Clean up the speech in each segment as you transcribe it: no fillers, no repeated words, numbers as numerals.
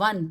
1।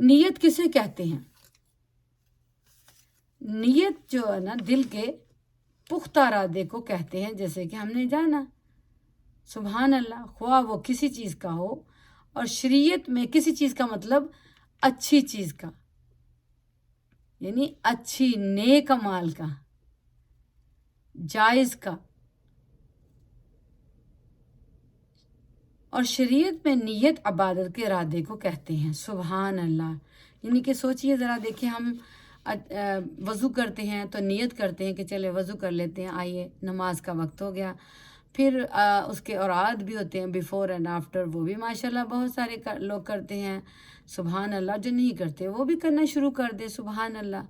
نیت کسے کہتے ہیں؟ نیت جو ہے نا دل کے پختہ ارادے کو کہتے ہیں، جیسے کہ ہم نے جانا، سبحان اللہ، خواہ وہ کسی چیز کا ہو، اور شریعت میں کسی چیز کا مطلب اچھی چیز کا، یعنی اچھی نیک اعمال کا، جائز کا، اور شریعت میں نیت عبادت کے ارادے کو کہتے ہیں، سبحان اللہ۔ یعنی کہ سوچئے ذرا، دیکھیں ہم وضو کرتے ہیں تو نیت کرتے ہیں کہ چلے وضو کر لیتے ہیں، آئیے نماز کا وقت ہو گیا، پھر اس کے اوراد بھی ہوتے ہیں بیفور اینڈ آفٹر، وہ بھی ماشاءاللہ بہت سارے لوگ کرتے ہیں، سبحان اللہ۔ جو نہیں کرتے وہ بھی کرنا شروع کر دیں، سبحان اللہ،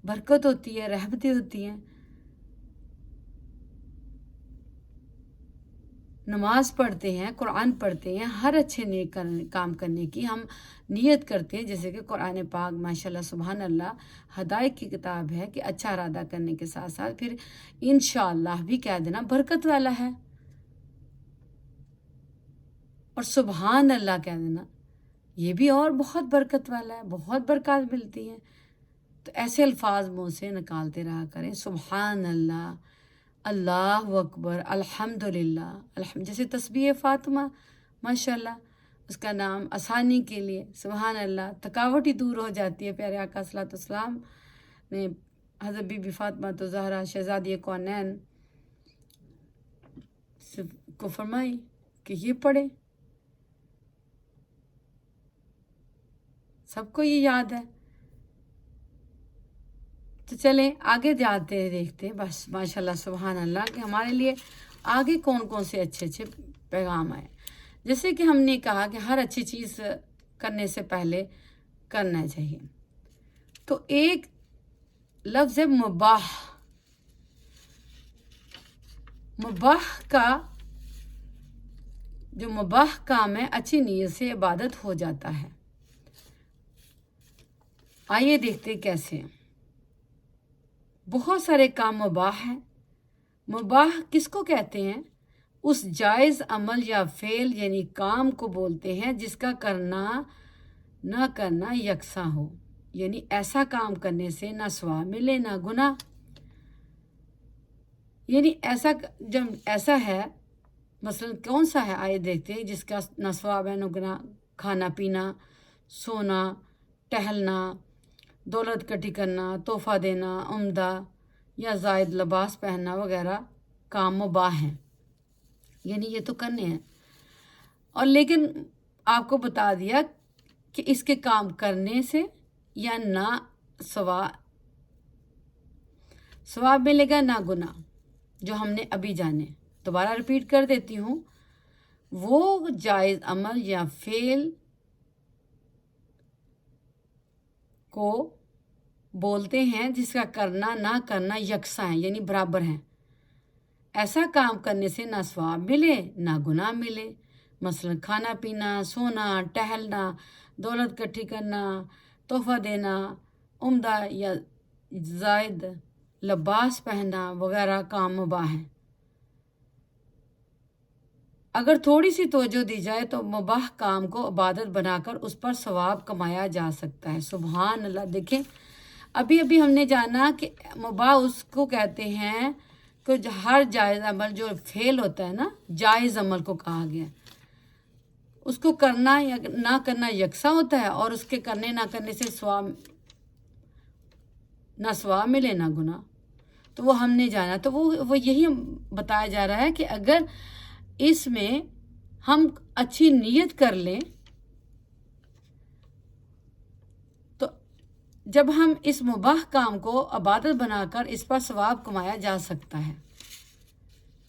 برکت ہوتی ہے، رحمتیں ہوتی ہیں۔ نماز پڑھتے ہیں، قرآن پڑھتے ہیں، ہر اچھے نیک کام کرنے کی ہم نیت کرتے ہیں، جیسے کہ قرآن پاک ماشاءاللہ سبحان اللہ ہدایت کی کتاب ہے کہ اچھا ارادہ کرنے کے ساتھ ساتھ پھر انشاءاللہ بھی کہہ دینا برکت والا ہے، اور سبحان اللہ کہہ دینا یہ بھی اور بہت برکت والا ہے، بہت برکات ملتی ہیں۔ تو ایسے الفاظ منہ سے نکالتے رہا کریں، سبحان اللہ، اللہ اکبر، الحمدللہ، جیسے تسبیح فاطمہ ماشاءاللہ، اس کا نام آسانی کے لیے، سبحان اللہ، تھکاوٹ ہی دور ہو جاتی ہے۔ پیارے آقا صلی اللہ علیہ وسلم نے حضرت بی بی فاطمہ تو زہرا شہزادی کونین کو فرمائی کہ یہ پڑھے، سب کو یہ یاد ہے۔ تو چلیں آگے جاتے ہیں، دیکھتے ہیں بس ماشاءاللہ سبحان اللہ کہ ہمارے لیے آگے کون کون سے اچھے اچھے پیغام آئے۔ جیسے کہ ہم نے کہا کہ ہر اچھی چیز کرنے سے پہلے کرنا چاہیے، تو ایک لفظ ہے مباح۔ مباح کا جو مباح کام ہے اچھی نیت سے عبادت ہو جاتا ہے۔ آئیے دیکھتے کیسے۔ بہت سارے کام مباح ہیں۔ مباح کس کو کہتے ہیں؟ اس جائز عمل یا فعل یعنی کام کو بولتے ہیں جس کا کرنا نہ کرنا یکساں ہو، یعنی ایسا کام کرنے سے نہ ثواب ملے نہ گناہ، یعنی جب ایسا ہے، مثلا کون سا ہے آئے دیکھتے ہیں جس کا نہ ثواب ہے نہ گناہ؟ کھانا پینا، سونا، ٹہلنا، دولت اکٹھی کرنا، تحفہ دینا، عمدہ یا زائد لباس پہننا وغیرہ کام مباح ہیں، یعنی یہ تو کرنے ہیں۔ اور لیکن آپ کو بتا دیا کہ اس کے کام کرنے سے یا نہ ثواب ملے گا نہ گناہ، جو ہم نے ابھی جانے۔ دوبارہ ریپیٹ کر دیتی ہوں، وہ جائز عمل یا فعل کو بولتے ہیں جس کا کرنا نہ کرنا یکساں ہے، یعنی برابر ہیں۔ ایسا کام کرنے سے نہ ثواب ملے نہ گناہ ملے، مثلا کھانا پینا، سونا، ٹہلنا، دولت اکٹھی کرنا، تحفہ دینا، عمدہ یا زائد لباس پہننا وغیرہ کام مباح ہیں۔ اگر تھوڑی سی توجہ دی جائے تو مباح کام کو عبادت بنا کر اس پر ثواب کمایا جا سکتا ہے، سبحان اللہ۔ دیکھیں ابھی ہم نے جانا کہ مباح اس کو کہتے ہیں کہ ہر جائز عمل جو فعل ہوتا ہے نا، جائز عمل کو کہا گیا، اس کو کرنا یا نہ کرنا یکساں ہوتا ہے، اور اس کے کرنے نہ کرنے سے نہ ثواب ملے نہ گناہ، تو وہ ہم نے جانا۔ تو وہ یہی بتایا جا رہا ہے کہ اگر اس میں ہم اچھی نیت کر لیں تو جب ہم اس مباح کام کو عبادت بنا کر اس پر ثواب کمایا جا سکتا ہے،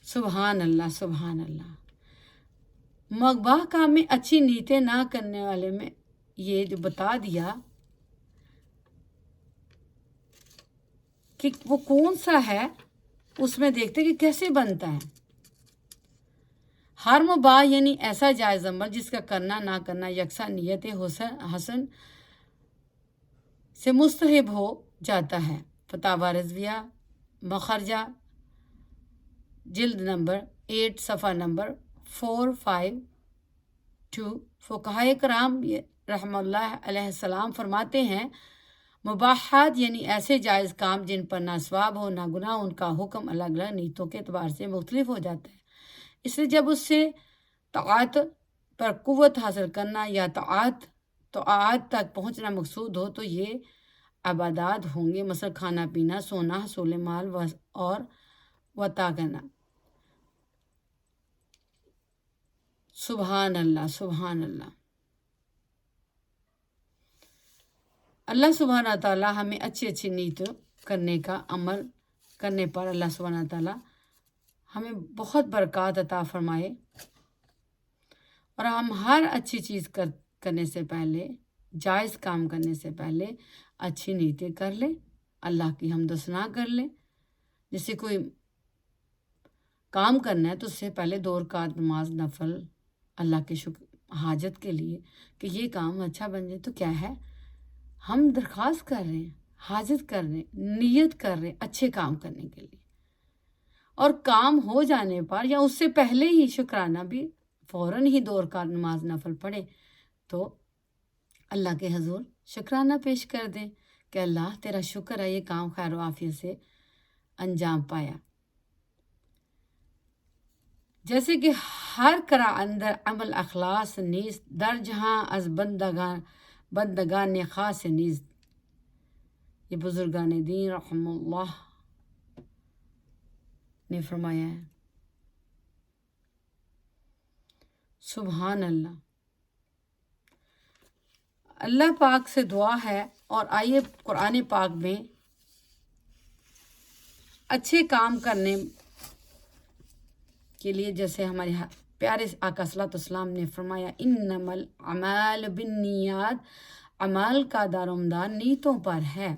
سبحان اللہ سبحان اللہ۔ مباح کام میں اچھی نیتیں نہ کرنے والے میں یہ جو بتا دیا کہ وہ کون سا ہے، اس میں دیکھتے کہ کیسے بنتا ہے۔ ہر مباح یعنی ایسا جائز عمل جس کا کرنا نہ کرنا یکساں نیت حسن سے مستحب ہو جاتا ہے۔ فتاوی رضویہ مخرجہ جلد نمبر 8 صفحہ نمبر 452۔ فقہائے کرام رحمہ اللہ علیہ السلام فرماتے ہیں مباحات یعنی ایسے جائز کام جن پر نہ ثواب ہو نہ گناہ، ان کا حکم الگ الگ نیتوں کے اعتبار سے مختلف ہو جاتا ہے۔ اس لیے جب اس سے طاعت پر قوت حاصل کرنا یا طاعت تک پہنچنا مقصود ہو تو یہ عبادات ہوں گے، مثلا کھانا پینا، سونا، حصول مال اور وطا کرنا۔ سبحان اللہ، سبحان اللہ۔ اللہ سبحانہ تعالیٰ ہمیں اچھی نیت کرنے کا عمل کرنے پر اللہ سبحانہ تعالیٰ ہمیں بہت برکات عطا فرمائے، اور ہم ہر اچھی چیز کرنے سے پہلے، جائز کام کرنے سے پہلے اچھی نیتیں کر لیں، اللہ کی حمد و ثنا کر لیں۔ جیسے کوئی کام کرنا ہے تو اس سے پہلے 2 رکعت نماز نفل اللہ کے حاجت کے لیے کہ یہ کام اچھا بن جائے، تو کیا ہے، ہم درخواست کر رہے ہیں، حاجت کر رہے ہیں، نیت کر رہے ہیں اچھے کام کرنے کے لیے، اور کام ہو جانے پر یا اس سے پہلے ہی شکرانہ بھی فوراً ہی 2 رکعت نماز نفل پڑھے تو اللہ کے حضور شکرانہ پیش کر دیں کہ اللہ تیرا شکر ہے یہ کام خیر و عافیت سے انجام پایا۔ جیسے کہ ہر کرا اندر عمل اخلاص نیست، در جہاں از بندگان خاص نیست، یہ بزرگان دین رحم اللہ نے فرمایا ہے۔ سبحان اللہ۔ اللہ پاک سے دعا ہے، اور آئیے قرآن پاک میں اچھے کام کرنے کے لیے جیسے ہمارے پیارے آقا صلی اللہ علیہ وسلم نے فرمایا انما الاعمال بالنیات، عمل کا دار و مدار نیتوں پر ہے۔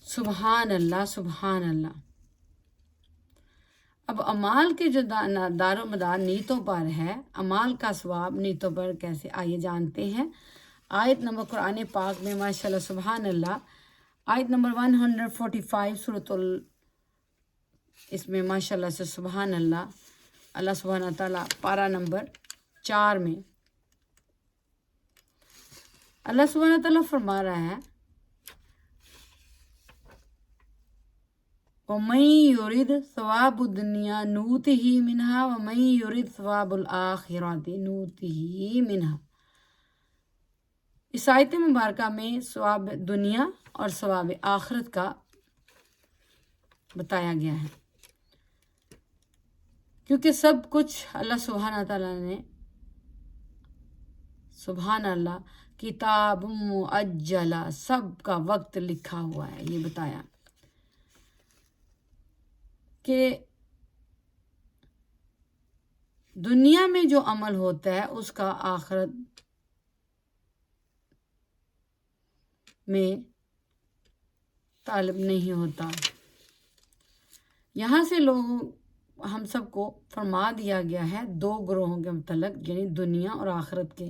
سبحان اللہ، سبحان اللہ۔ اب اعمال کے جو دار و مدار نیتوں پر ہے، اعمال کا ثواب نیتوں پر کیسے، آئیے جانتے ہیں۔ آیت نمبر قرآن پاک میں ماشاءاللہ سبحان اللہ، آیت نمبر 145 سورۃ اس میں ماشاءاللہ سے سبحان اللہ، اللہ سبحانہ تعالیٰ پارہ نمبر 4 میں اللہ سبحانہ تعالیٰ فرما رہا ہے وَمَن يُرِدْ ثَوَابَ الدُّنْيَا نُؤْتِهِ مِنْهَا وَمَن يُرِدْ ثَوَابَ الْآخِرَةِ نُؤْتِهِ مِنْهَا۔ اس آیت مبارکہ میں ثواب دنیا اور ثواب آخرت کا بتایا گیا ہے، کیونکہ سب کچھ اللہ سبحانہ تعالیٰ نے سبحان اللہ کتاب مؤجلہ، سب کا وقت لکھا ہوا ہے، یہ بتایا کہ دنیا میں جو عمل ہوتا ہے اس کا آخرت میں طالب نہیں ہوتا۔ یہاں سے ہم سب کو فرما دیا گیا ہے 2 گروہوں کے متعلق، یعنی دنیا اور آخرت کے،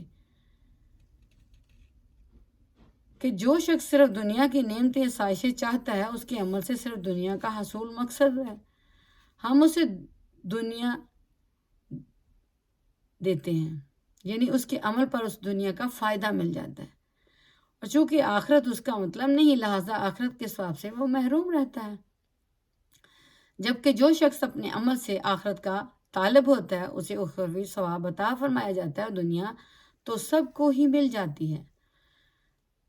کہ جو شخص صرف دنیا کی نعمتیں آسائشیں چاہتا ہے اس کے عمل سے صرف دنیا کا حصول مقصد ہے، ہم اسے دنیا دیتے ہیں، یعنی اس کے عمل پر اس دنیا کا فائدہ مل جاتا ہے، اور چونکہ آخرت اس کا مطلب نہیں، لہٰذا آخرت کے ثواب سے وہ محروم رہتا ہے۔ جبکہ جو شخص اپنے عمل سے آخرت کا طالب ہوتا ہے اسے اخروی ثواب عطا فرمایا جاتا ہے، دنیا تو سب کو ہی مل جاتی ہے۔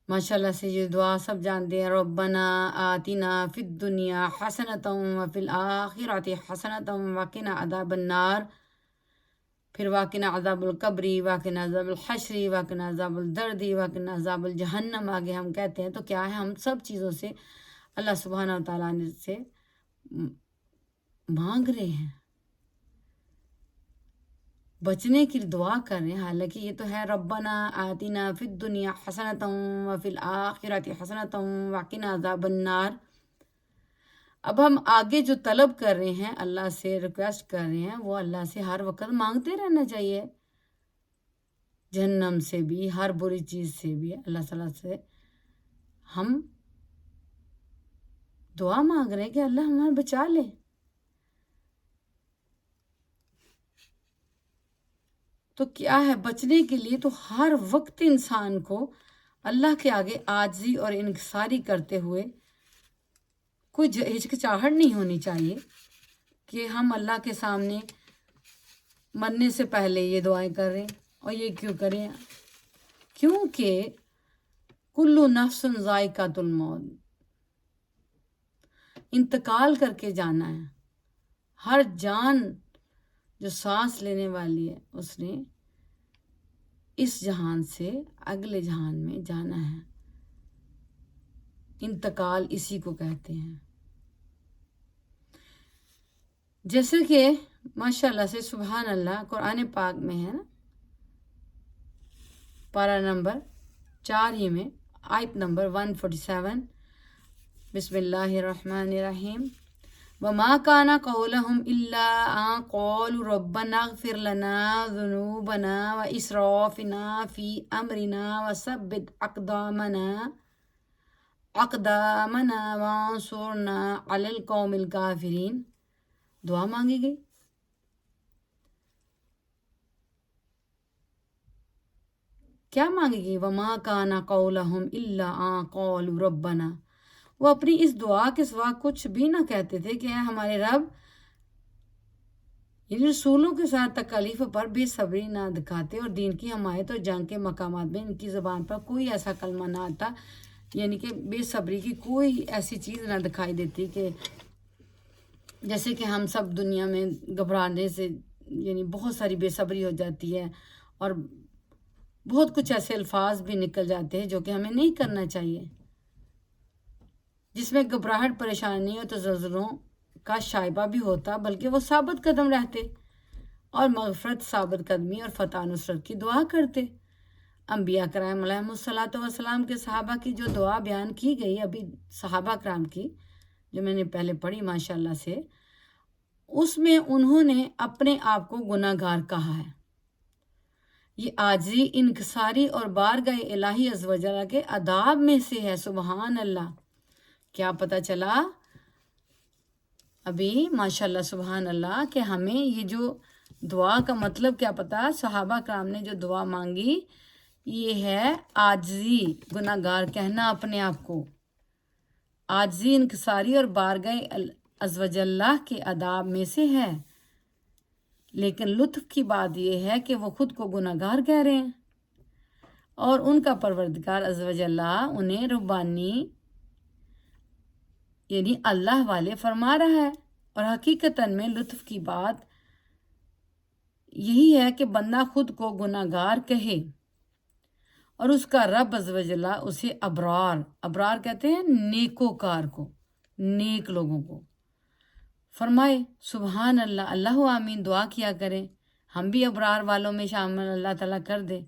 ماشاءاللہ سے یہ دعا سب جانتے ہیں، ربنا آتنا فی الدنیا حسنۃ وفی الآخرۃ حسنۃ وقنا عذاب النار، پھر واقنا عذاب القبر، واقنا عذاب الحشر، واقنا عذاب الدرد، واقنا عذاب الجہنم، آگے ہم کہتے ہیں۔ تو کیا ہے، ہم سب چیزوں سے اللہ سبحانہ وتعالیٰ سے مانگ رہے ہیں، بچنے کی دعا کر رہے ہیں، حالانکہ یہ تو ہے ربنا آتنا فی الدنیا حسنۃ وفی الآخرۃ حسنۃ وقنا عذاب النار۔ اب ہم آگے جو طلب کر رہے ہیں، اللہ سے ریکویسٹ کر رہے ہیں، وہ اللہ سے ہر وقت مانگتے رہنا چاہیے، جہنم سے بھی، ہر بری چیز سے بھی اللہ تعالیٰ سے ہم دعا مانگ رہے ہیں کہ اللہ ہمیں بچا لے۔ تو کیا ہے بچنے کے لیے؟ تو ہر وقت انسان کو اللہ کے آگے عاجزی اور انکساری کرتے ہوئے کوئی ہچکچاہٹ نہیں ہونی چاہیے کہ ہم اللہ کے سامنے مرنے سے پہلے یہ دعائیں کر رہے ہیں اور یہ کیوں کریں؟ کیونکہ کلو نفس ذائقۃ الموت، انتقال کر کے جانا ہے۔ ہر جان جو سانس لینے والی ہے اس نے اس جہان سے اگلے جہان میں جانا ہے۔ انتقال اسی کو کہتے ہیں۔ جیسے کہ ماشاءاللہ سے سبحان اللہ قرآن پاک میں ہے نا، پارہ نمبر 4 میں آیت نمبر 147، بسم اللہ الرحمن الرحیم، وَمَا كَانَ قَوْلَهُمْ إِلَّا أَن قَالُوا رَبَّنَا اغْفِرْ لَنَا ذُنُوبَنَا وَإِسْرَافَنَا فِي أَمْرِنَا وَثَبِّتْ أَقْدَامَنَا وَانصُرْنَا عَلَى الْقَوْمِ الْكَافِرِينَ۔ دعا مانگی گئی۔ کیا مانگی گئی؟ وَمَا كَانَ قَوْلَهُمْ إِلَّا أَن قَالُوا رَبَّنَا، وہ اپنی اس دعا کے سوا کچھ بھی نہ کہتے تھے کہ اے ہمارے رب، یعنی رسولوں کے ساتھ تکالیف پر بے صبری نہ دکھاتے اور دین کی حمایت اور جنگ کے مقامات میں ان کی زبان پر کوئی ایسا کلمہ نہ آتا، یعنی کہ بے صبری کی کوئی ایسی چیز نہ دکھائی دیتی کہ جیسے کہ ہم سب دنیا میں گھبرانے سے یعنی بہت ساری بے صبری ہو جاتی ہے اور بہت کچھ ایسے الفاظ بھی نکل جاتے ہیں جو کہ ہمیں نہیں کرنا چاہیے، جس میں گھبراہٹ، پریشانی اور تزلزلوں کا شائبہ بھی ہوتا، بلکہ وہ ثابت قدم رہتے اور مغفرت، ثابت قدمی اور فتح نصرت کی دعا کرتے۔ انبیاء کرام علیہم الصلاۃ والسلام کے صحابہ کی جو دعا بیان کی گئی ابھی، صحابہ کرام کی جو میں نے پہلے پڑھی ماشاءاللہ سے، اس میں انہوں نے اپنے آپ کو گناہ گار کہا ہے۔ یہ عاجزی، انکساری اور بارگاہ الہی عز و جل کے آداب میں سے ہے۔ سبحان اللہ۔ کیا پتہ چلا ابھی ماشاءاللہ سبحان اللہ کہ ہمیں یہ جو دعا کا مطلب کیا پتہ، صحابہ کرام نے جو دعا مانگی یہ ہے عاجزی، گناہ گار کہنا اپنے آپ کو، عاجزی، انکساری اور بارگاہ عز و جل کے آداب میں سے ہے۔ لیکن لطف کی بات یہ ہے کہ وہ خود کو گناہ گار کہہ رہے ہیں اور ان کا پروردگار عز و جل انہیں ربانی یعنی اللہ والے فرما رہا ہے۔ اور حقیقتاً میں لطف کی بات یہی ہے کہ بندہ خود کو گناہ گار کہے اور اس کا رب عز و جل اسے ابرار کہتے ہیں نیکوکار کو، نیک لوگوں کو، فرمائے سبحان اللہ، اللہ آمین دعا کیا کریں، ہم بھی ابرار والوں میں شامل اللہ تعالیٰ کر دے۔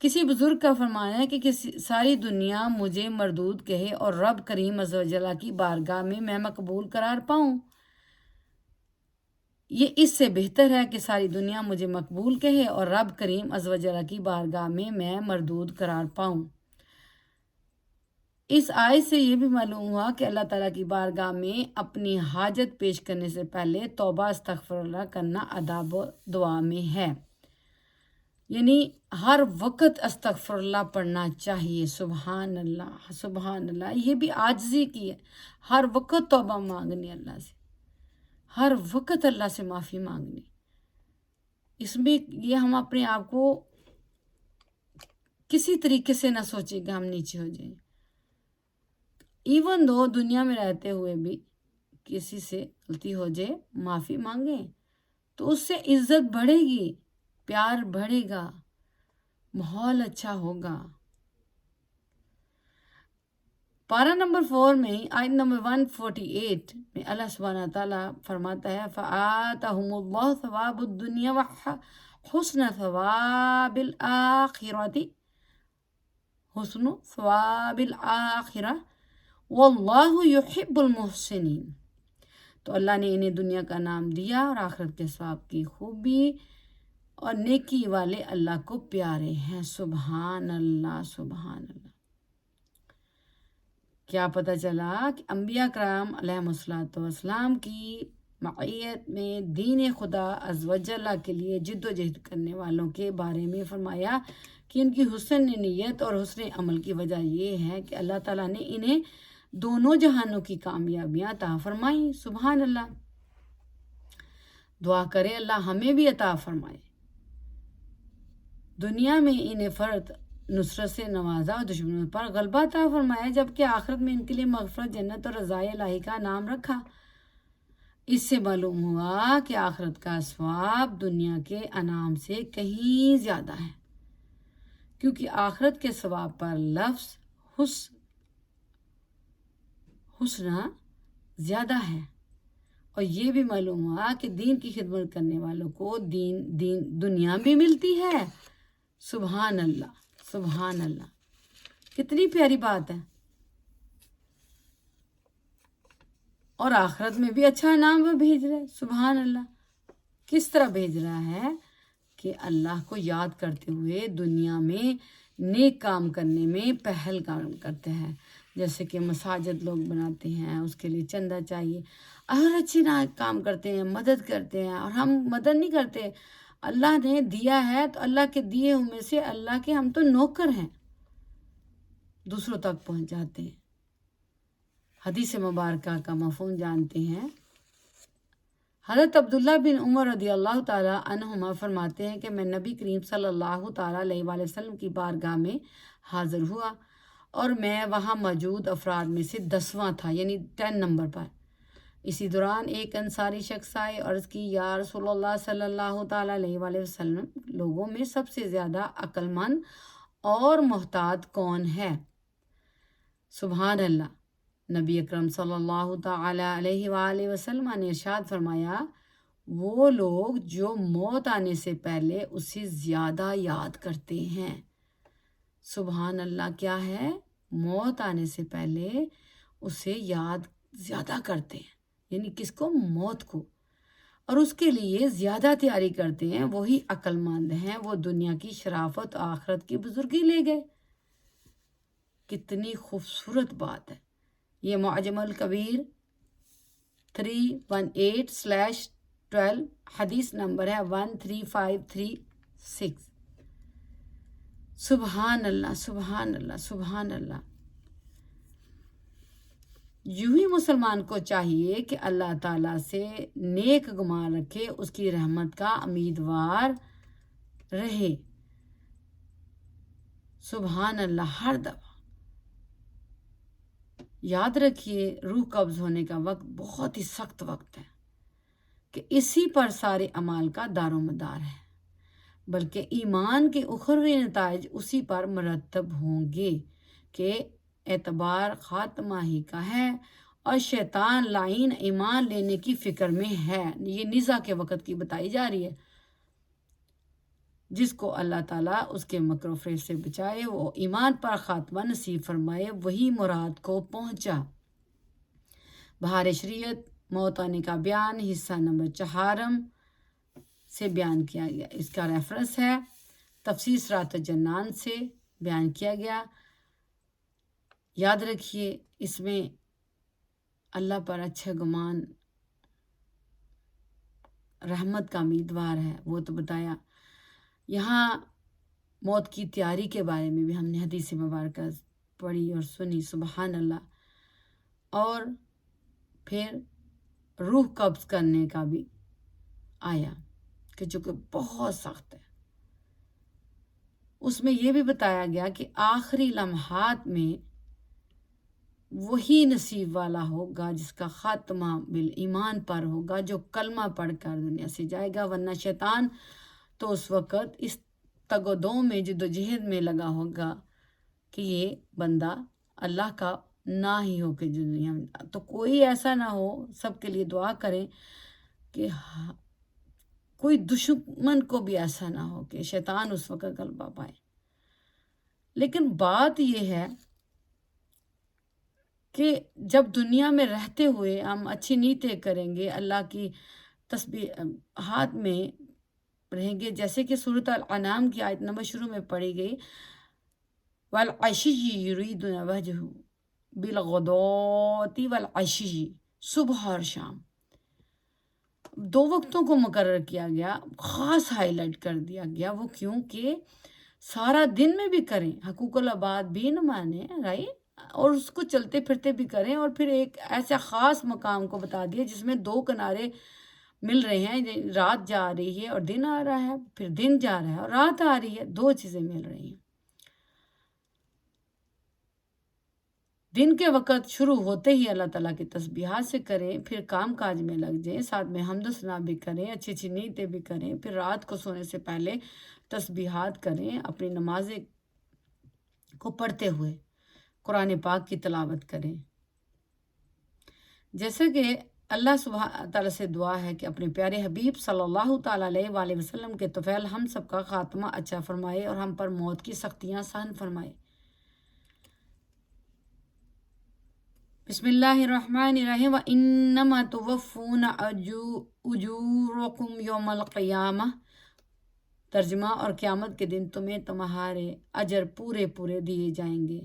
کسی بزرگ کا فرمانا ہے کہ ساری دنیا مجھے مردود کہے اور رب کریم عز و جل کی بارگاہ میں مقبول قرار پاؤں، یہ اس سے بہتر ہے کہ ساری دنیا مجھے مقبول کہے اور رب کریم عز و جل کی بارگاہ میں مردود قرار پاؤں۔ اس آیت سے یہ بھی معلوم ہوا کہ اللہ تعالیٰ کی بارگاہ میں اپنی حاجت پیش کرنے سے پہلے توبہ استغفر اللہ کرنا آداب و دعا میں ہے، یعنی ہر وقت استغفر اللہ پڑھنا چاہیے۔ سبحان اللہ، سبحان اللہ، یہ بھی عاجزی کی ہے، ہر وقت توبہ مانگنی اللہ سے، ہر وقت اللہ سے معافی مانگنی۔ اس میں یہ ہم اپنے آپ کو کسی طریقے سے نہ سوچیں کہ ہم نیچے ہو جائیں، ایون دو دنیا میں رہتے ہوئے بھی کسی سے غلطی ہو جائے معافی مانگیں تو اس سے عزت بڑھے گی، پیار بڑھے گا، ماحول اچھا ہوگا۔ پارہ نمبر 4 میں آیت نمبر 148 میں اللہ سبحانہ تعالیٰ فرماتا ہے فَآتَهُمُ اللَّهُ ثَوَابَ الدُّنْيَا وَحُسْنَ ثَوَابِ الْآخِرَةِ حسن ثواب الآخرہ واللہ یحب المحسنین۔ تو اللہ نے انہیں دنیا کا نام دیا اور آخرت کے ثواب کی خوبی اور نیکی والے اللہ کو پیارے ہیں۔ سبحان اللہ، سبحان اللہ۔ کیا پتہ چلا کہ انبیاء کرام علیہم الصلوۃ والسلام کی معیت میں دین خدا عز و جل کے لیے جد و جہد کرنے والوں کے بارے میں فرمایا کہ ان کی حسن نیت اور حسن عمل کی وجہ یہ ہے کہ اللہ تعالیٰ نے انہیں دونوں جہانوں کی کامیابیاں عطا فرمائی۔ سبحان اللہ۔ دعا کرے اللہ ہمیں بھی عطا فرمائے۔ دنیا میں انہیں فرد نصرت سے نوازا اور دشمنوں پر غلبہ عطا فرمایا، جبکہ آخرت میں ان کے لیے مغفرت، جنت اور رضائے الہی کا نام رکھا۔ اس سے معلوم ہوا کہ آخرت کا ثواب دنیا کے انعام سے کہیں زیادہ ہے، کیونکہ آخرت کے ثواب پر لفظ حسنہ زیادہ ہے۔ اور یہ بھی معلوم ہوا کہ دین کی خدمت کرنے والوں کو دنیا بھی ملتی ہے۔ سبحان اللہ، سبحان اللہ، کتنی پیاری بات ہے۔ اور آخرت میں بھی اچھا انعام وہ بھیج رہا ہے۔ سبحان اللہ۔ کس طرح بھیج رہا ہے کہ اللہ کو یاد کرتے ہوئے دنیا میں نیک کام کرنے میں پہل کام کرتے ہیں، جیسے کہ مساجد لوگ بناتے ہیں، اس کے لیے چندہ چاہیے، اور اچھے کام کرتے ہیں، مدد کرتے ہیں، اور ہم مدد نہیں کرتے۔ اللہ نے دیا ہے تو اللہ کے دیے ہوئے سے اللہ کے ہم تو نوکر ہیں، دوسروں تک پہنچاتے ہیں۔ حدیث مبارکہ کا مفہوم جانتے ہیں۔ حضرت عبداللہ بن عمر رضی اللہ تعالیٰ عنہما فرماتے ہیں کہ میں نبی کریم صلی اللہ تعالیٰ علیہ وآلہ وسلم کی بارگاہ میں حاضر ہوا، اور میں وہاں موجود افراد میں سے 10واں تھا، یعنی 10 نمبر پر۔ اسی دوران ایک انصاری شخص آئے، عرض کی، یا رسول اللہ صلی اللہ تعالیٰ علیہ وآلہ وسلم، لوگوں میں سب سے زیادہ عقل مند اور محتاط کون ہے؟ سبحان اللہ۔ نبی اکرم صلی اللہ تعالیٰ علیہ وآلہ وسلم نے ارشاد فرمایا، وہ لوگ جو موت آنے سے پہلے اسے زیادہ یاد کرتے ہیں۔ سبحان اللہ، کیا ہے؟ موت آنے سے پہلے اسے یاد زیادہ کرتے ہیں، یعنی کس کو؟ موت کو، اور اس کے لیے زیادہ تیاری کرتے ہیں، وہی عقل مند ہیں، وہ دنیا کی شرافت اور آخرت کی بزرگی لے گئے۔ کتنی خوبصورت بات ہے۔ یہ معجم الکبیر 318/12 حدیث نمبر ہے 13536۔ سبحان اللہ، سبحان اللہ، سبحان اللہ۔ یوں ہی مسلمان کو چاہیے کہ اللہ تعالیٰ سے نیک گمان رکھے، اس کی رحمت کا امیدوار رہے۔ سبحان اللہ۔ ہر دفعہ یاد رکھیے، روح قبض ہونے کا وقت بہت ہی سخت وقت ہے، کہ اسی پر سارے اعمال کا دار و مدار ہے، بلکہ ایمان کے اخروی نتائج اسی پر مرتب ہوں گے، کہ اعتبار خاتمہ ہی کا ہے، اور شیطان لعین ایمان لینے کی فکر میں ہے۔ یہ نزا کے وقت کی بتائی جا رہی ہے۔ جس کو اللہ تعالیٰ اس کے مکر و فریب سے بچائے، وہ ایمان پر خاتمہ نصیب فرمائے، وہی مراد کو پہنچا۔ بہار شریعت موت آنے کا بیان، حصہ نمبر 4 سے بیان کیا گیا۔ اس کا ریفرنس ہے تفسیر صراط الجنان سے بیان کیا گیا۔ یاد رکھیے، اس میں اللہ پر اچھا گمان رحمت کا امیدوار ہے، وہ تو بتایا۔ یہاں موت کی تیاری کے بارے میں بھی ہم نے حدیث مبارکہ پڑھی اور سنی۔ سبحان اللہ۔ اور پھر روح قبض کرنے کا بھی آیا، کہ جو کہ بہت سخت ہے۔ اس میں یہ بھی بتایا گیا کہ آخری لمحات میں وہی نصیب والا ہوگا جس کا خاتمہ بالایمان پر ہوگا، جو کلمہ پڑھ کر دنیا سے جائے گا، ورنہ شیطان تو اس وقت اس تگ و دو میں جد و جہد میں لگا ہوگا کہ یہ بندہ اللہ کا نہ ہی ہو کے دنیا میں۔ تو کوئی ایسا نہ ہو، سب کے لیے دعا کریں کہ کوئی دشمن کو بھی ایسا نہ ہو کہ شیطان اس وقت غلبہ پائے۔ لیکن بات یہ ہے کہ جب دنیا میں رہتے ہوئے ہم اچھی نیتیں کریں گے، اللہ کی تسبیح ہاتھ میں رہیں گے، جیسے کہ سورۃ الانعام کی آیت نمبر شروع میں پڑھی گئی، وَالْعَشِيِّ يُرِيدُونَ وَجْهُ بِالْغَدَاةِ وَالْعَشِيِّ، صبح اور شام۔ دو وقتوں کو مقرر کیا گیا، خاص ہائی لائٹ کر دیا گیا، وہ کیوں کہ سارا دن میں بھی کریں، حقوق العباد بھی نہ مانیں، رائٹ، اور اس کو چلتے پھرتے بھی کریں، اور پھر ایک ایسا خاص مقام کو بتا دیا جس میں دو کنارے مل رہے ہیں، رات جا رہی ہے اور دن آ رہا ہے، پھر دن جا رہا ہے اور رات آ رہی ہے، دو چیزیں مل رہی ہیں۔ دن کے وقت شروع ہوتے ہی اللہ تعالیٰ کی تسبیحات سے کریں، پھر کام کاج میں لگ جائیں، ساتھ میں حمد و ثنا بھی کریں، اچھی اچھی نیتیں بھی کریں، پھر رات کو سونے سے پہلے تسبیحات کریں، اپنی نمازیں کو پڑھتے ہوئے قرآن پاک کی تلاوت کریں۔ جیسے کہ اللہ سبحانہ تعالیٰ سے دعا ہے کہ اپنے پیارے حبیب صلی اللہ تعالیٰ علیہ وآلہ وسلم کے طفیل ہم سب کا خاتمہ اچھا فرمائے اور ہم پر موت کی سختیاں سہن فرمائے۔ بسم اللہ الرحمن الرحیم وَإِنَّمَا تُوَفُّونَ أُجُورَكُمْ يَوْمَ الْقِيَامَةِ، ترجمہ، اور قیامت کے دن تمہیں تمہارے اجر پورے پورے دیے جائیں گے۔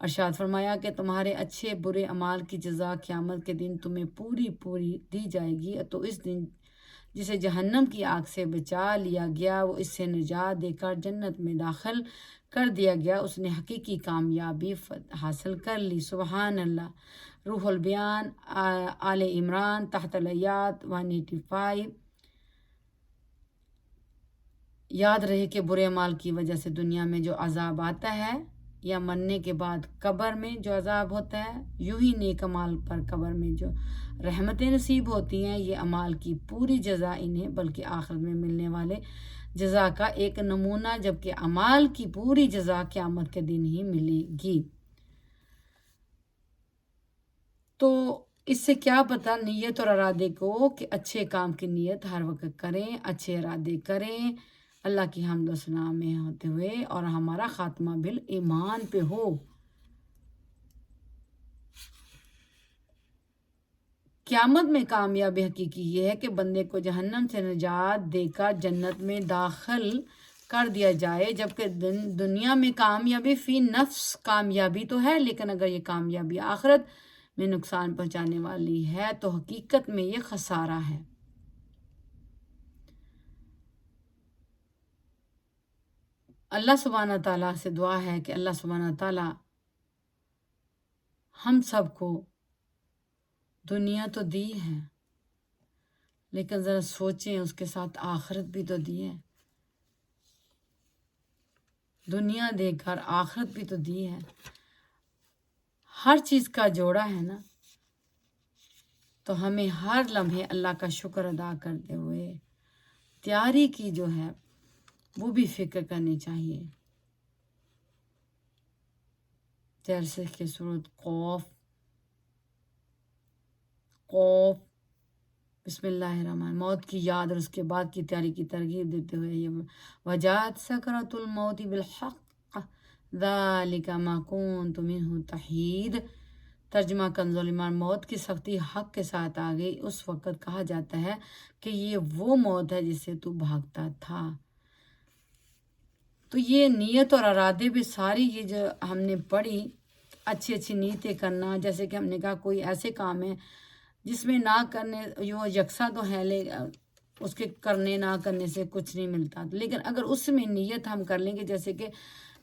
ارشاد فرمایا کہ تمہارے اچھے برے اعمال کی جزا قیامت کے دن تمہیں پوری پوری دی جائے گی، تو اس دن جسے جہنم کی آگ سے بچا لیا گیا، وہ اس سے نجات دے کر جنت میں داخل کر دیا گیا، اس نے حقیقی کامیابی حاصل کر لی۔ سبحان اللہ۔ روح البیان، آل عمران، تحت الآیات 185۔ یاد رہے کہ برے اعمال کی وجہ سے دنیا میں جو عذاب آتا ہے یا مرنے کے بعد قبر میں جو عذاب ہوتا ہے، یوں ہی نیک اعمال پر قبر میں جو رحمتیں نصیب ہوتی ہیں، یہ اعمال کی پوری جزا انہیں بلکہ آخرت میں ملنے والے جزا کا ایک نمونہ، جبکہ اعمال کی پوری جزا قیامت کے دن ہی ملے گی۔ تو اس سے کیا پتہ نیت اور ارادے کو، کہ اچھے کام کی نیت ہر وقت کریں، اچھے ارادے کریں، اللہ کی حمد و ثنا میں ہوتے ہوئے، اور ہمارا خاتمہ بالایمان پہ ہو۔ قیامت میں کامیابی حقیقی یہ ہے کہ بندے کو جہنم سے نجات دے کر جنت میں داخل کر دیا جائے، جبکہ دنیا میں کامیابی فی نفس کامیابی تو ہے، لیکن اگر یہ کامیابی آخرت میں نقصان پہنچانے والی ہے تو حقیقت میں یہ خسارہ ہے۔ اللہ سبحانہ تعالیٰ سے دعا ہے کہ اللہ سبحانہ تعالیٰ ہم سب کو دنیا تو دی ہے، لیکن ذرا سوچیں اس کے ساتھ آخرت بھی تو دی ہے۔ دنیا دے کر آخرت بھی تو دی ہے، ہر چیز کا جوڑا ہے نا، تو ہمیں ہر لمحے اللہ کا شکر ادا کرتے ہوئے تیاری کی جو ہے وہ بھی فکر کرنی چاہیے۔ جیسے کہ سورۃ قوف، بسم اللہ الرحمن، موت کی یاد اور اس کے بعد کی تیاری کی ترغیب دیتے ہوئے یہ وجاءت سکرۃ الموت بالحق ذالک ما کنت منہ تحید، ترجمہ کنز الایمان، موت کی سختی حق کے ساتھ آ گئی، اس وقت کہا جاتا ہے کہ یہ وہ موت ہے جس سے تو بھاگتا تھا۔ تو یہ نیت اور ارادے بھی ساری یہ جو ہم نے پڑھی، اچھی اچھی نیتیں کرنا، جیسے کہ ہم نے کہا کوئی ایسے کام ہے جس میں نہ کرنے وہ یکساں تو ہے، اس کے کرنے نہ کرنے سے کچھ نہیں ملتا، لیکن اگر اس میں نیت ہم کر لیں گے، جیسے کہ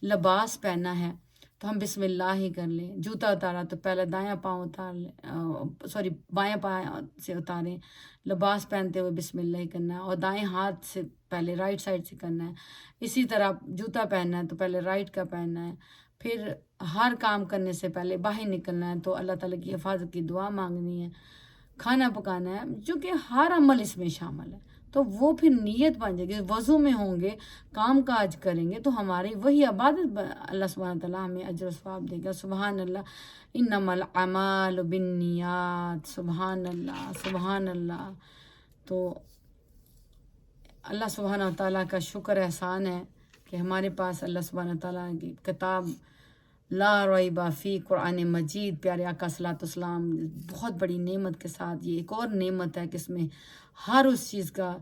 لباس پہننا ہے تو ہم بسم اللہ ہی کر لیں، جوتا اتارا تو پہلے دایاں پاؤں اتار لیں، بائیں پاؤں سے اتاریں، لباس پہنتے ہوئے بسم اللہ ہی کرنا ہے، اور دائیں ہاتھ سے پہلے رائٹ سائڈ سے کرنا ہے۔ اسی طرح جوتا پہننا ہے تو پہلے رائٹ کا پہننا ہے، پھر ہر کام کرنے سے پہلے باہر نکلنا ہے تو اللہ تعالیٰ کی حفاظت کی دعا مانگنی ہے، کھانا پکانا ہے، جو کہ ہر عمل اس میں شامل ہے، تو وہ پھر نیت بن جائے گی، وضو میں ہوں گے، کام کاج کریں گے تو ہماری وہی عبادت اللہ سبحانہ تعالیٰ ہمیں اجر و ثواب دے گا۔ سبحان اللہ، انما الاعمال بالنیات، سبحان اللہ سبحان اللہ۔ تو اللہ سبحانہ تعالیٰ کا شکر احسان ہے کہ ہمارے پاس اللہ سبحانہ تعالیٰ کی کتاب لا ریب فی، قرآن مجید، پیارے آقا صلی اللہ علیہ وسلم، بہت بڑی نعمت کے ساتھ یہ ایک اور نعمت ہے کہ اس میں ہر اس چیز کا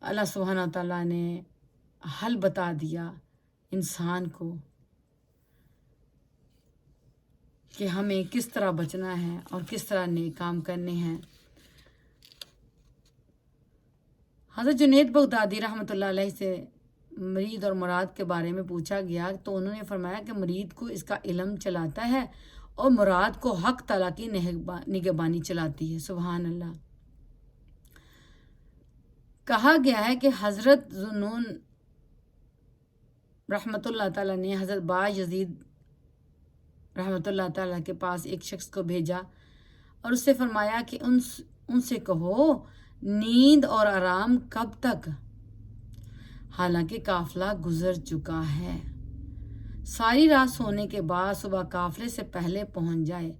اللہ سبحانہ تعالیٰ نے حل بتا دیا انسان کو کہ ہمیں کس طرح بچنا ہے اور کس طرح نیک کام کرنے ہیں۔ حضرت جنید بغدادی رحمۃ اللہ علیہ سے مرید اور مراد کے بارے میں پوچھا گیا تو انہوں نے فرمایا کہ مرید کو اس کا علم چلاتا ہے اور مراد کو حق تعالیٰ کی نگہبانی چلاتی ہے۔ سبحان اللہ۔ کہا گیا ہے کہ حضرت ذوالنون رحمۃ اللہ تعالیٰ نے حضرت با یزید رحمۃ اللہ تعالیٰ کے پاس ایک شخص کو بھیجا اور اس سے فرمایا کہ ان سے کہو نیند اور آرام کب تک، حالانکہ قافلہ گزر چکا ہے، ساری رات سونے کے بعد صبح قافلے سے پہلے پہنچ جائے۔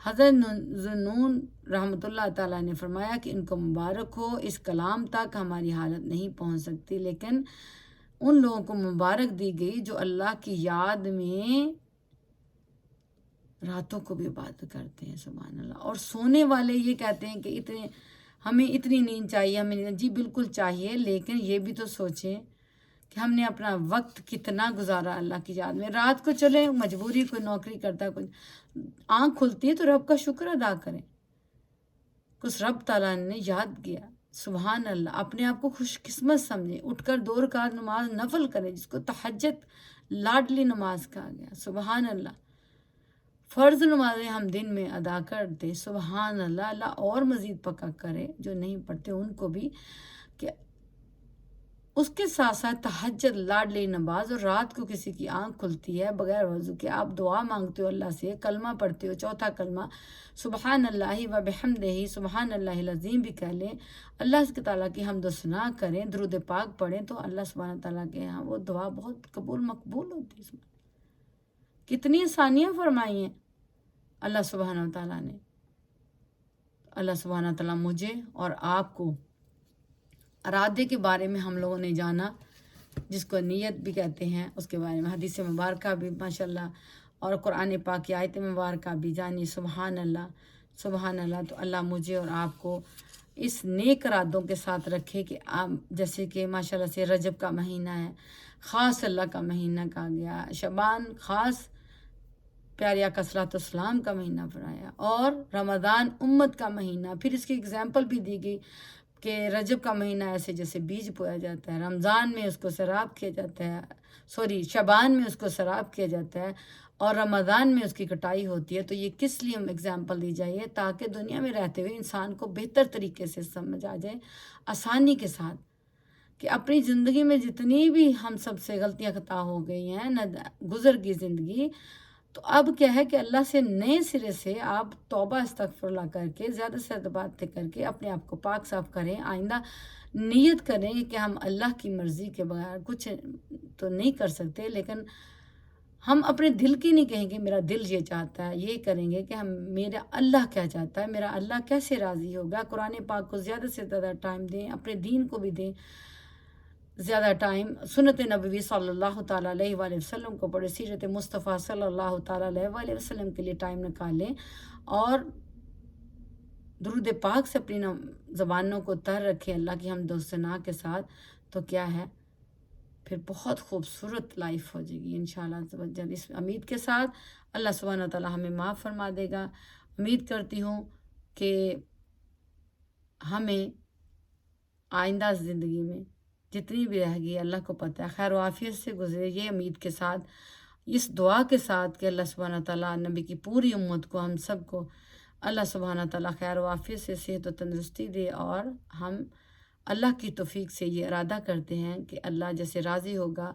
حضرت ذوالنون رحمۃ اللہ تعالیٰ نے فرمایا کہ ان کو مبارک ہو، اس کلام تک ہماری حالت نہیں پہنچ سکتی، لیکن ان لوگوں کو مبارک دی گئی جو اللہ کی یاد میں راتوں کو بھی عبادت کرتے ہیں۔ سبحان اللہ۔ اور سونے والے یہ کہتے ہیں کہ ہمیں اتنی نیند چاہیے، ہمیں جی بالکل چاہیے، لیکن یہ بھی تو سوچیں کہ ہم نے اپنا وقت کتنا گزارا اللہ کی یاد میں۔ رات کو چلے مجبوری، کوئی نوکری کرتا ہے، کوئی آنکھ کھلتی ہے تو رب کا شکر ادا کریں، کچھ رب تعالیٰ نے یاد کیا۔ سبحان اللہ۔ اپنے آپ کو خوش قسمت سمجھیں، اٹھ کر 2 رکعت نماز نفل کریں جس کو تہجد لاڈلی نماز کہا گیا۔ سبحان اللہ۔ فرض نمازیں ہم دن میں ادا کرتے، سبحان اللہ، اللہ اور مزید پکا کرے، جو نہیں پڑھتے ان کو بھی، کہ اس کے ساتھ ساتھ تہجد لاڈلی نماز، اور رات کو کسی کی آنکھ کھلتی ہے بغیر وضو کے، آپ دعا مانگتے ہو اللہ سے، کلمہ پڑھتے ہو، چوتھا کلمہ سبحان اللہ و بحمدہ سبحان اللہ العظیم بھی کہہ لیں، اللہ تعالیٰ کی حمد و ثنا کریں، درود پاک پڑھیں، تو اللہ سبحانہ تعالیٰ کے یہاں وہ دعا بہت قبول مقبول ہوتی ہے۔ کتنی آسانیاں فرمائی ہیں اللہ سبحانہ تعالیٰ نے۔ اللہ سبحانہ تعالیٰ مجھے اور آپ کو ارادے کے بارے میں ہم لوگوں نے جانا، جس کو نیت بھی کہتے ہیں، اس کے بارے میں حدیث مبارکہ بھی ماشاءاللہ، اور قرآن پاک کی آیت مبارکہ بھی جانی۔ سبحان اللہ، سبحان اللہ۔ تو اللہ مجھے اور آپ کو اس نیک ارادوں کے ساتھ رکھے کہ آپ جیسے کہ ماشاءاللہ سے رجب کا مہینہ ہے، خاص اللہ کا مہینہ کہا گیا، شعبان خاص پیارے آقا صلی اللہ علیہ وسلم کا مہینہ فرمایا، اور رمضان امت کا مہینہ۔ پھر اس کی اگزامپل بھی دی گئی کہ رجب کا مہینہ ایسے جیسے بیج بویا جاتا ہے، رمضان میں اس کو سیراب کیا جاتا ہے، شعبان میں اس کو سیراب کیا جاتا ہے، اور رمضان میں اس کی کٹائی ہوتی ہے۔ تو یہ کس لیے ہم اگزامپل دی جائیے؟ تاکہ دنیا میں رہتے ہوئے انسان کو بہتر طریقے سے سمجھ آ جائے، آسانی کے ساتھ، کہ اپنی زندگی میں جتنی بھی ہم سب سے غلطیاں خطا ہو گئی ہیں، گزر گئی زندگی، تو اب کیا ہے کہ اللہ سے نئے سرے سے آپ توبہ استغفر اللہ کر کے، زیادہ سے زیادہ باتیں کر کے اپنے آپ کو پاک صاف کریں، آئندہ نیت کریں کہ ہم اللہ کی مرضی کے بغیر کچھ تو نہیں کر سکتے، لیکن ہم اپنے دل کی نہیں کہیں گے میرا دل یہ چاہتا ہے، یہ کریں گے کہ میرا اللہ کیا چاہتا ہے، میرا اللہ کیسے راضی ہوگا۔ قرآن پاک کو زیادہ سے زیادہ ٹائم دیں، اپنے دین کو بھی دیں زیادہ ٹائم، سنت نبوی صلی اللہ تعالیٰ علیہ وآلہ وسلم کو پڑھے، سیرت مصطفیٰ صلی اللہ تعالیٰ علیہ وآلہ وسلم کے لیے ٹائم نکالیں، اور درود پاک سے اپنی زبانوں کو تر رکھیں اللہ کی حمد و ثنا کے ساتھ، تو کیا ہے پھر بہت خوبصورت لائف ہو جائے گی انشاءاللہ۔ اس امید کے ساتھ اللہ سبحانہ تعالیٰ ہمیں معاف فرما دے گا۔ امید کرتی ہوں کہ ہمیں آئندہ زندگی میں جتنی بھی رہ گئی اللہ کو پتہ ہے خیر و عافیت سے گزرے، یہ امید کے ساتھ، اس دعا کے ساتھ کہ اللہ سبحانہ تعالیٰ نبی کی پوری امت کو، ہم سب کو اللہ سبحانہ تعالیٰ خیر و عافیت سے صحت و تندرستی دے، اور ہم اللہ کی توفیق سے یہ ارادہ کرتے ہیں کہ اللہ جیسے راضی ہوگا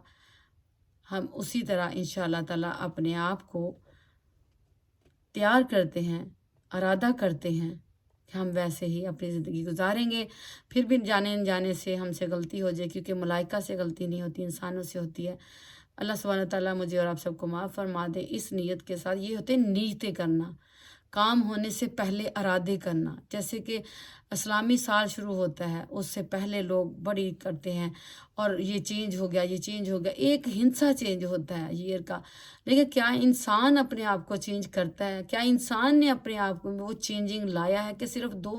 ہم اسی طرح انشاءاللہ تعالیٰ اپنے آپ کو تیار کرتے ہیں، ارادہ کرتے ہیں کہ ہم ویسے ہی اپنی زندگی گزاریں گے۔ پھر بھی جانے انجانے سے ہم سے غلطی ہو جائے، کیونکہ ملائکہ سے غلطی نہیں ہوتی، انسانوں سے ہوتی ہے۔ اللہ سبحانہ تعالیٰ مجھے اور آپ سب کو معاف فرما دے۔ اس نیت کے ساتھ، یہ ہوتے نیتیں کرنا، کام ہونے سے پہلے ارادے کرنا، جیسے کہ اسلامی سال شروع ہوتا ہے اس سے پہلے لوگ بڑی کرتے ہیں، اور یہ چینج ہو گیا، یہ چینج ہو گیا، ایک ہنسا چینج ہوتا ہے ایئر کا، لیکن کیا انسان اپنے آپ کو چینج کرتا ہے؟ کیا انسان نے اپنے آپ کو وہ چینجنگ لایا ہے کہ صرف 2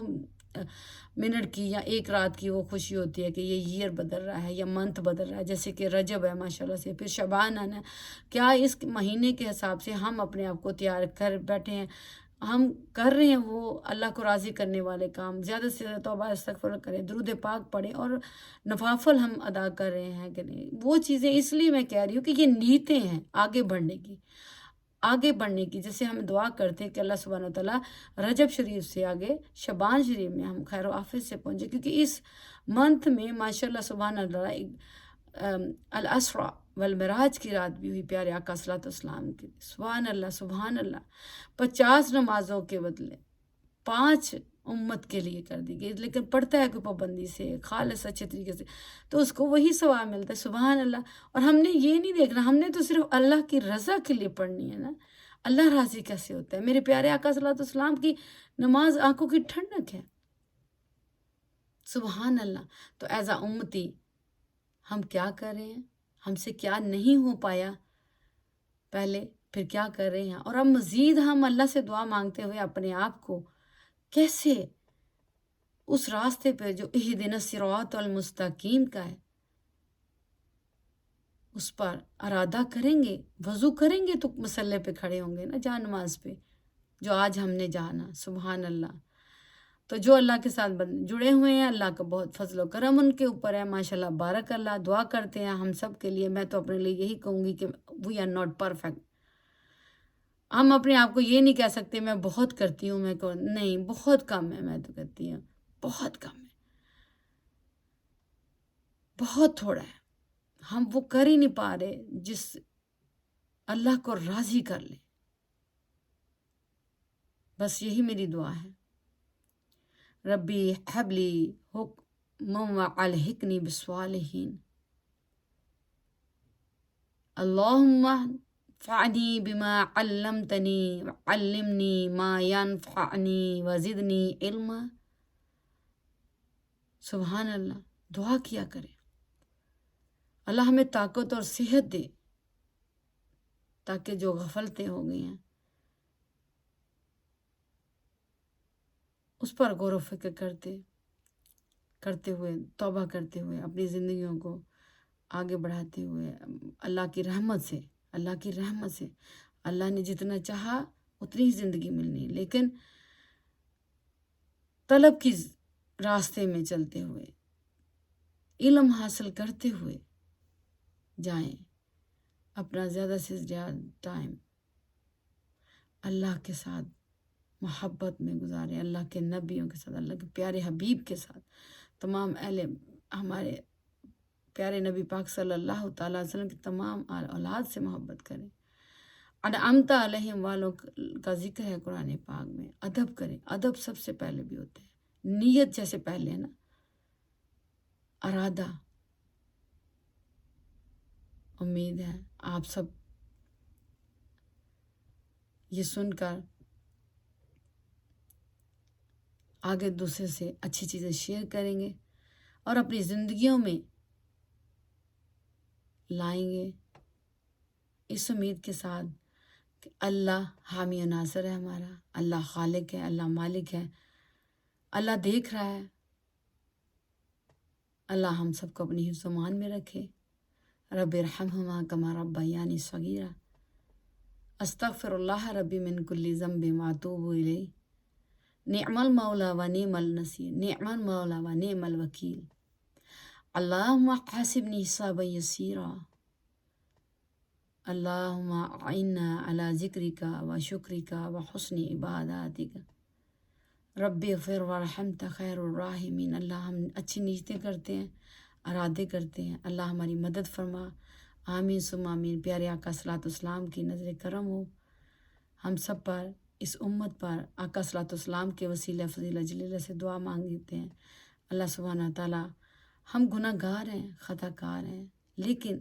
منٹ کی یا 1 رات کی وہ خوشی ہوتی ہے کہ یہ ایئر بدل رہا ہے یا منتھ بدل رہا ہے، جیسے کہ رجب ہے ماشاءاللہ سے، پھر شعبان آنا ہے؟ کیا اس مہینے کے حساب سے ہم اپنے آپ کو تیار کر بیٹھے ہیں؟ ہم کر رہے ہیں وہ اللہ کو راضی کرنے والے کام، زیادہ سے زیادہ توبہ استغفار کریں، درود پاک پڑھیں، اور نوافل ہم ادا کر رہے ہیں کہ نہیں، وہ چیزیں اس لیے میں کہہ رہی ہوں کہ یہ نیتیں ہیں آگے بڑھنے کی، جیسے ہم دعا کرتے ہیں کہ اللہ سبحانہ وتعالیٰ رجب شریف سے آگے شعبان شریف میں ہم خیر و عافیت سے پہنچے، کیونکہ اس منتھ میں ماشاء اللہ سبحانہ اللہ الاسرا والمراج کی رات بھی ہوئی پیارے آقا صلی اللہ علیہ وسلم کی، سبحان اللہ سبحان اللہ، 50 نمازوں کے بدلے 5 امت کے لیے کر دی گئی، لیکن پڑھتا ہے کوئی پابندی سے، خالص اچھے طریقے سے، تو اس کو وہی ثواب ملتا ہے، سبحان اللہ۔ اور ہم نے یہ نہیں دیکھنا، ہم نے تو صرف اللہ کی رضا کے لیے پڑھنی ہے نا، اللہ راضی کیسے ہوتا ہے؟ میرے پیارے آقا صلی اللہ علیہ وسلم کی نماز آنکھوں کی ٹھنڈک ہے، سبحان اللہ۔ تو ایز اے امتی ہم کیا کر رہے ہیں؟ ہم سے کیا نہیں ہو پایا پہلے، پھر کیا کر رہے ہیں؟ اور اب مزید ہم اللہ سے دعا مانگتے ہوئے اپنے آپ کو کیسے اس راستے پہ جو اہدنا الصراط المستقیم کا ہے اس پر ارادہ کریں گے، وضو کریں گے تو مسلح پہ کھڑے ہوں گے نا، جہاں نماز پہ جو آج ہم نے جانا، سبحان اللہ۔ تو جو اللہ کے ساتھ جڑے ہوئے ہیں، اللہ کا بہت فضل و کرم ان کے اوپر ہے، ماشاءاللہ بارک اللہ۔ دعا کرتے ہیں ہم سب کے لیے، میں تو اپنے لیے یہی کہوں گی کہ وی آر ناٹ پرفیکٹ۔ ہم اپنے آپ کو یہ نہیں کہہ سکتے میں بہت کرتی ہوں، نہیں، بہت کم ہے، میں تو کہتی ہوں بہت کم ہے، بہت تھوڑا ہے، ہم وہ کر ہی نہیں پا رہے جس اللہ کو راضی کر لے۔ بس یہی میری دعا ہے، ربی حبلی حکم والحقنی بالصالحین، اللہم انفعنی بما علمتنی وعلمنی ما ینفعنی وزدنی علما۔ سبحان اللہ، دعا کیا کریں اللہ ہمیں طاقت اور صحت دے، تاکہ جو غفلتیں ہو گئی ہیں اس پر غور و فکر کرتے ہوئے، توبہ کرتے ہوئے، اپنی زندگیوں کو آگے بڑھاتے ہوئے، اللہ کی رحمت سے اللہ نے جتنا چاہا اتنی ہی زندگی ملنی، لیکن طلب کی راستے میں چلتے ہوئے، علم حاصل کرتے ہوئے جائیں، اپنا زیادہ سے زیادہ ٹائم اللہ کے ساتھ محبت میں گزاریں، اللہ کے نبیوں کے ساتھ، اللہ کے پیارے حبیب کے ساتھ، تمام ہمارے پیارے نبی پاک صلی اللہ تعالیٰ علیہ وسلم کی تمام اولاد سے محبت کریں۔ انعمت علیہم والوں کا ذکر ہے قرآن پاک میں، ادب کریں، ادب سب سے پہلے بھی ہوتا ہے، نیت جیسے پہلے ہے نا، ارادہ۔ امید ہے آپ سب یہ سن کر آگے دوسرے سے اچھی چیزیں شیئر کریں گے اور اپنی زندگیوں میں لائیں گے، اس امید کے ساتھ کہ اللہ حامی و ناصر ہے ہمارا، اللہ خالق ہے، اللہ مالک ہے، اللہ دیکھ رہا ہے۔ اللہ ہم سب کو اپنی حفظ و امان میں رکھے۔ رب ارحمہما کما ربیانی صغیرا، استغفر اللہ ربی من کل ذنب واتوب الیہ، نعم المولا و نعم النصیر، نعم المولا و نعم الوکیل، اللہم حاسبنی حسابا یسیرا، اللہم اعنا علی ذکرک و شکرک و حسن عباداتک، رب اغفر وارحمت خیر الراحمین۔ اللہ ہم اچھی نیتیں کرتے ہیں، ارادے کرتے ہیں، اللہ ہماری مدد فرما، آمین ثم آمین۔ پیارے آقا صلی اللہ علیہ وسلم کی نظر کرم ہو ہم سب پر، اس امت پر، آقا صلی اللہ علیہ وسلم کے وسیلہ فضیلہ جلیلہ سے دعا مانگتے ہیں۔ اللہ سبحانہ تعالیٰ، ہم گناہ گار ہیں، خطا کار ہیں، لیکن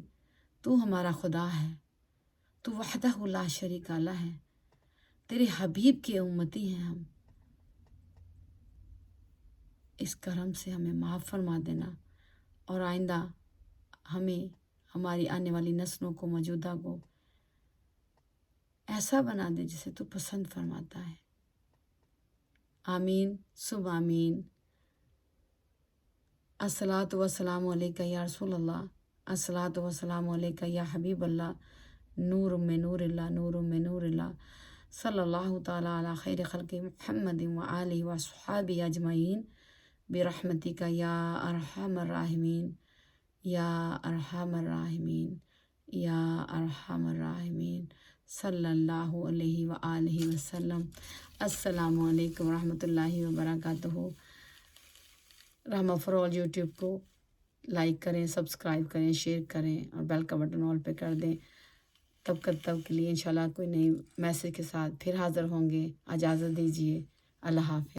تو ہمارا خدا ہے، تو وحدہ لا شریک لہ ہے، تیرے حبیب کے امتی ہیں ہم، اس کرم سے ہمیں معاف فرما دینا، اور آئندہ ہمیں، ہماری آنے والی نسلوں کو، موجودہ کو ایسا بنا دے جسے تو پسند فرماتا ہے۔ آمین ثم آمین۔ الصلاۃ والسلام علیکہ یا رسول اللہ، الصلاۃ والسلام علیکہ یا حبیب اللہ، نور میں نور اللہ، نور میں نور اللہ، صلی اللہ تعالیٰ علی خیر خلق محمد وآلہ وصحبہ اجمعین برحمتک یا ارحم الراحمین یا ارحم الراحمین یا ارحم الراحمین صلی اللہ علیہ وآلہ وسلم۔ السلام علیکم ورحمۃ اللہ وبرکاتہ۔ رحمہ فار آل یوٹیوب کو لائک کریں، سبسکرائب کریں، شیئر کریں اور بیل کا بٹن آل پہ کر دیں۔ تب کے لیے انشاءاللہ کوئی نئی میسیج کے ساتھ پھر حاضر ہوں گے۔ اجازت دیجیے، اللہ حافظ۔